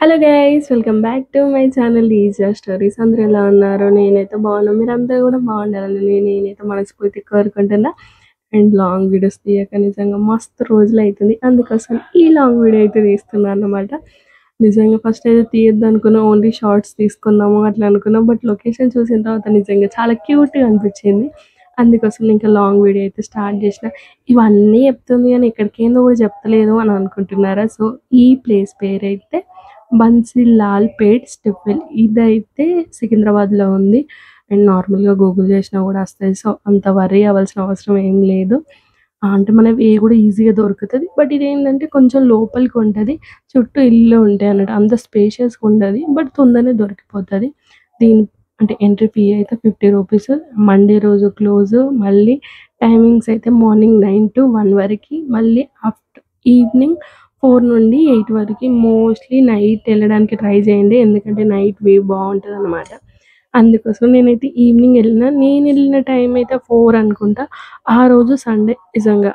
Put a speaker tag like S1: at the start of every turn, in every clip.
S1: Hello guys, welcome back to my channel easy stories. అందరూ ఎలా ఉన్నారు? నేనైతే బాగున్నా. మీరందరూ కూడా బాగుండాలని నేనైతే మనస్ఫూర్తి కోరుకుంటున్నా. అండ్ లాంగ్ వీడియోస్ తీయక నిజంగా మస్తు రోజులు అవుతుంది. అందుకోసం ఈ లాంగ్ వీడియో అయితే తీస్తున్నాను అనమాట. నిజంగా ఫస్ట్ అయితే తీయొద్దు అనుకున్నా, ఓన్లీ షార్ట్స్ తీసుకుందాము అట్లా అనుకున్నాం. బట్ లొకేషన్ చూసిన తర్వాత నిజంగా చాలా క్యూట్గా అనిపించింది. అందుకోసం ఇంకా లాంగ్ వీడియో అయితే స్టార్ట్ చేసిన. ఇవన్నీ చెప్తుంది కానీ ఎక్కడికేందో కూడా చెప్తలేదు అని అనుకుంటున్నారా? సో ఈ ప్లేస్ పేరైతే బన్సీలాల్ పేట్ స్టెప్వెల్. ఇదైతే సికింద్రాబాద్లో ఉంది. అండ్ నార్మల్గా గూగుల్ చేసినా కూడా వస్తుంది. సో అంత వరీ అవ్వాల్సిన అవసరం ఏం లేదు. అంటే మనకి ఏ కూడా ఈజీగా దొరుకుతుంది. బట్ ఇదేంటంటే కొంచెం లోపలికి ఉంటుంది, చుట్టూ ఇల్లు ఉంటాయి అన్నట్టు. అంత స్పేషియస్గా ఉండదు, బట్ తొందరనే దొరికిపోతుంది. దీని అంటే ఎంట్రీ ఫీ అయితే 50 రూపీస్. మండే రోజు క్లోజ్. మళ్ళీ టైమింగ్స్ అయితే మార్నింగ్ 9 to 1 వరకు, మళ్ళీ ఆఫ్టర్ ఈవినింగ్ 4 నుండి 8 వరకు. మోస్ట్లీ నైట్ వెళ్ళడానికి ట్రై చేయండి, ఎందుకంటే నైట్ వ్యూ బాగుంటుంది అనమాట. అందుకోసం నేనైతే ఈవినింగ్ వెళ్ళిన. నేను వెళ్ళిన టైం అయితే 4 అనుకుంటా. ఆ రోజు సండే. నిజంగా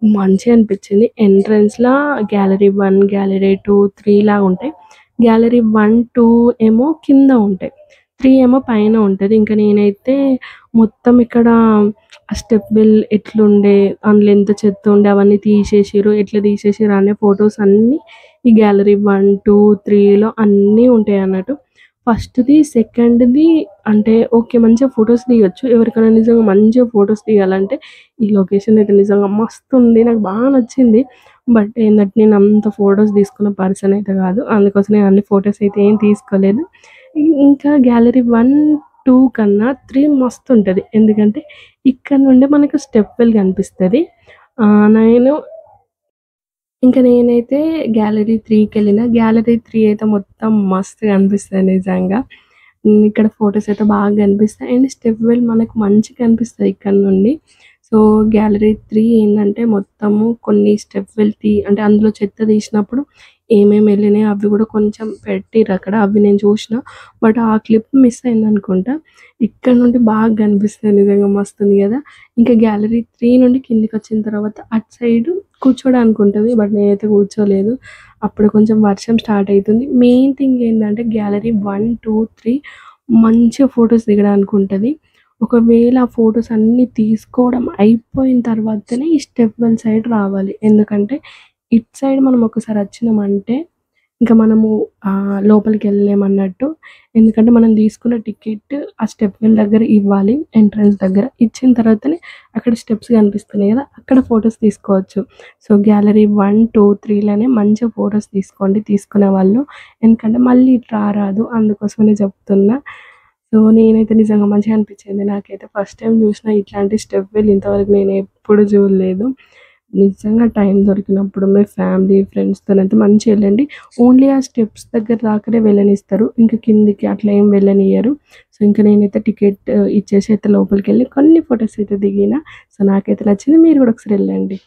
S1: మంచిగా అనిపించింది. ఎంట్రన్స్లో గ్యాలరీ 1, గ్యాలరీ 2, 3 లాగా ఉంటాయి. గ్యాలరీ 1, 2 ఏమో కింద ఉంటాయి, 3 ఏమో పైన ఉంటుంది. ఇంకా నేనైతే మొత్తం ఇక్కడ ఆ స్టెప్ వెల్ ఎట్లుండే, అందులో ఎంత చెత్త ఉండే అవన్నీ తీసేసిర్రు. ఎట్లా తీసేసిర్రు అనే ఫొటోస్ అన్నీ ఈ గ్యాలరీ 1, 2, 3లో అన్నీ ఉంటాయి అన్నట్టు. ఫస్ట్‌ది, సెకండ్‌ది అంటే ఓకే, మంచిగా ఫొటోస్ తీయొచ్చు. ఎవరికైనా నిజంగా మంచిగా ఫొటోస్ తీయాలంటే ఈ లొకేషన్ అయితే నిజంగా మస్తుంది. నాకు బాగా నచ్చింది. బట్ ఏందంటే నేను అంత ఫొటోస్ తీసుకున్న పర్సన్ అయితే కాదు. అందుకోసం నేను అన్ని ఫొటోస్ అయితే ఏం తీసుకోలేదు. ఇంకా గ్యాలరీ 1, 2 కన్నా 3 మస్తుంటది. ఎందుకంటే ఇక్కడ నుండే మనకు స్టెప్ వెల్ కనిపిస్తది. నేను నేనైతే గ్యాలరీ 3కెళ్ళిన. గ్యాలరీ 3 అయితే మొత్తం మస్తుగా అనిపిస్తది నిజంగా. ఇక్కడ ఫోటోస్ అయితే బాగా కనిపిస్తాయి. అండ్ స్టెప్ వెల్ మనకు మంచిగా కనిపిస్తది ఇక్కడ నుండి. సో గ్యాలరీ 3 ఏందంటే మొత్తము కొన్ని స్టెప్ వెల్ అంటే అందులో చెత్త తీసినప్పుడు ఏమేమి వెళ్ళినాయో అవి కూడా కొంచెం పెట్టిర్రక్కడ. అవి నేను చూసిన. బట్ ఆ క్లిప్ మిస్ అయిందనుకుంటా. ఇక్కడ నుండి బాగా కనిపిస్తది నిజంగా మస్తుంది కదా! ఇంకా గ్యాలరీ 3 నుండి కిందికొచ్చిన తర్వాత అటు సైడు కూర్చోడానికి ఉంటది. బట్ నేనైతే కూర్చోలేదు. అప్పుడు కొంచెం వర్షం స్టార్ట్ అయితుంది. మెయిన్ థింగ్ ఏందంటే గ్యాలరీ 1, 2, 3 మంచిగా ఫోటోస్ దిగడానికి ఉంటది. ఒకవేళ ఆ ఫోటోస్ అన్నీ తీసుకోవడం అయిపోయిన తర్వాతనే ఈ స్టెప్ వెల్ సైడ్ రావాలి. ఎందుకంటే ఇటు సైడ్ మనం ఒకసారి వచ్చినామంటే ఇంకా మనము లోపలికెళ్ళలేమన్నట్టు. ఎందుకంటే మనం తీసుకున్న టికెట్ ఆ స్టెప్ వెల్ దగ్గర ఇవ్వాలి. ఎంట్రన్స్ దగ్గర ఇచ్చిన తర్వాతనే అక్కడ స్టెప్స్ కనిపిస్తున్నాయి కదా, అక్కడ ఫోటోస్ తీసుకోవచ్చు. సో గ్యాలరీ 1, 2, 3లోనే మంచిగా ఫోటోస్ తీసుకోండి తీసుకునేవాళ్ళు. ఎందుకంటే మళ్ళీ ఇటు రారాదు. అందుకోసమనే చెప్తున్నా. సో నేనైతే నిజంగా మంచిగా అనిపించింది నాకైతే. ఫస్ట్ టైం చూసిన ఇట్లాంటి స్టెప్ వెల్. ఇంతవరకు నేను ఎప్పుడు చూడలేదు. నిజంగా టైం దొరికినప్పుడు మీ ఫ్యామిలీ ఫ్రెండ్స్తోనైతే మంచిగా వెళ్ళండి. ఓన్లీ ఆ స్టెప్స్ దగ్గర దాకనే వెళ్ళనిస్తారు, ఇంకా కిందికి అట్లా ఏం వెళ్ళనియ్యరు. సో ఇంకా నేనైతే టికెట్ ఇచ్చేసి అయితే లోపలికి వెళ్ళి కొన్ని ఫొటోస్ అయితే దిగిన. సో నాకైతే నచ్చింది. మీరు కూడా ఒకసారి వెళ్ళండి.